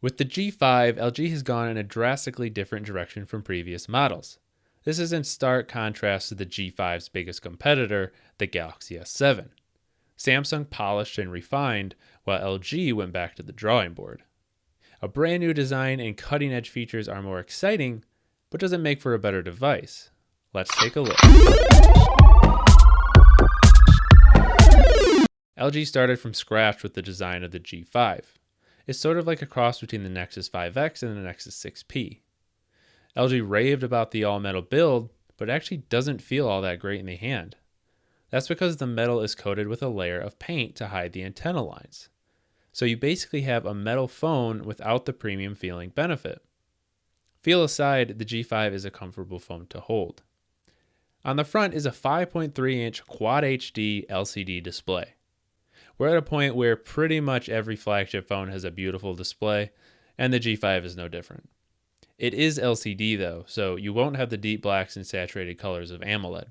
With the G5, LG has gone in a drastically different direction from previous models. This is in stark contrast to the G5's biggest competitor, the Galaxy S7. Samsung polished and refined, while LG went back to the drawing board. A brand new design and cutting edge features are more exciting, but doesn't make for a better device. Let's take a look. LG started from scratch with the design of the G5. It's sort of like a cross between the Nexus 5X and the Nexus 6P. LG raved about the all-metal build, but it actually doesn't feel all that great in the hand. That's because the metal is coated with a layer of paint to hide the antenna lines. So you basically have a metal phone without the premium feeling benefit. Feel aside, the G5 is a comfortable phone to hold. On the front is a 5.3-inch Quad HD LCD display. We're at a point where pretty much every flagship phone has a beautiful display, and the G5 is no different. It is LCD though, so you won't have the deep blacks and saturated colors of AMOLED.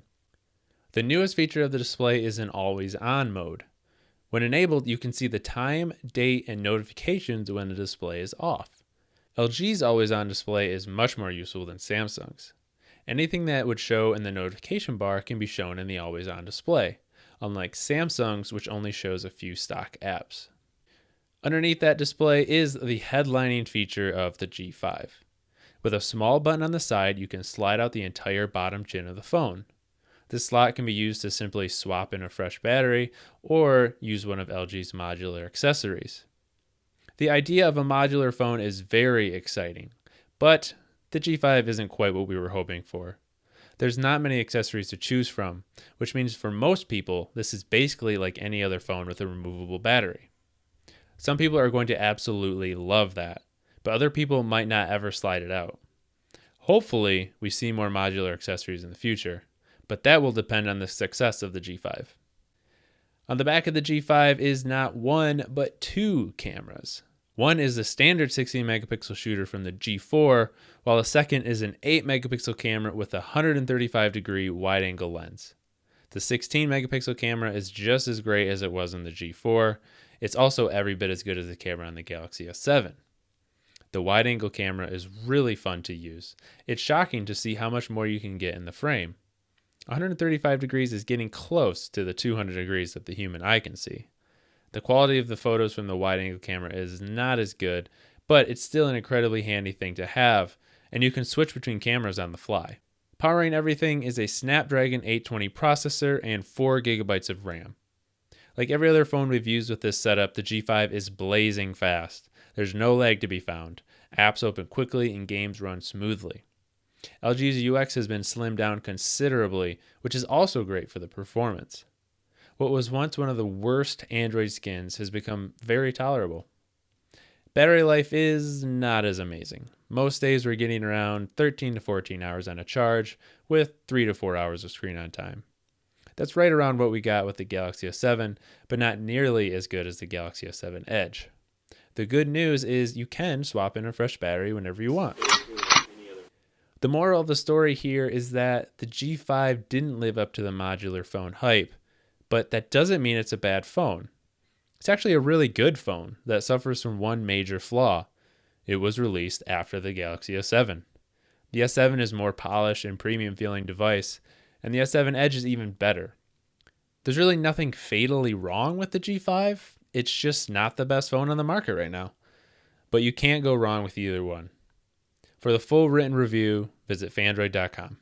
The newest feature of the display is in always-on mode. When enabled, you can see the time, date, and notifications when the display is off. LG's always-on display is much more useful than Samsung's. Anything that would show in the notification bar can be shown in the always-on display, unlike Samsung's, which only shows a few stock apps. Underneath that display is the headlining feature of the G5. With a small button on the side, you can slide out the entire bottom chin of the phone. This slot can be used to simply swap in a fresh battery or use one of LG's modular accessories. The idea of a modular phone is very exciting, but the G5 isn't quite what we were hoping for. There's not many accessories to choose from, which means for most people, this is basically like any other phone with a removable battery. Some people are going to absolutely love that, but other people might not ever slide it out. Hopefully, we see more modular accessories in the future, but that will depend on the success of the G5. On the back of the G5 is not one, but two cameras. One is the standard 16 megapixel shooter from the G4, while the second is an 8 megapixel camera with a 135 degree wide angle lens. The 16 megapixel camera is just as great as it was in the G4. It's also every bit as good as the camera on the Galaxy S7. The wide angle camera is really fun to use. It's shocking to see how much more you can get in the frame. 135 degrees is getting close to the 200 degrees that the human eye can see. The quality of the photos from the wide-angle camera is not as good, but it's still an incredibly handy thing to have, and you can switch between cameras on the fly. Powering everything is a Snapdragon 820 processor and 4 gigabytes of RAM. Like every other phone we've used with this setup, the G5 is blazing fast. There's no lag to be found. Apps open quickly and games run smoothly. LG's UX has been slimmed down considerably, which is also great for the performance. What was once one of the worst Android skins has become very tolerable. Battery life is not as amazing. Most days we're getting around 13 to 14 hours on a charge, with 3 to 4 hours of screen on time. That's right around what we got with the Galaxy S7, but not nearly as good as the Galaxy S7 Edge. The good news is you can swap in a fresh battery whenever you want. The moral of the story here is that the G5 didn't live up to the modular phone hype, but that doesn't mean it's a bad phone. It's actually a really good phone that suffers from one major flaw. It was released after the Galaxy S7. The S7 is more polished and premium feeling device, and the S7 Edge is even better. There's really nothing fatally wrong with the G5. It's just not the best phone on the market right now. But you can't go wrong with either one. For the full written review, visit Phandroid.com.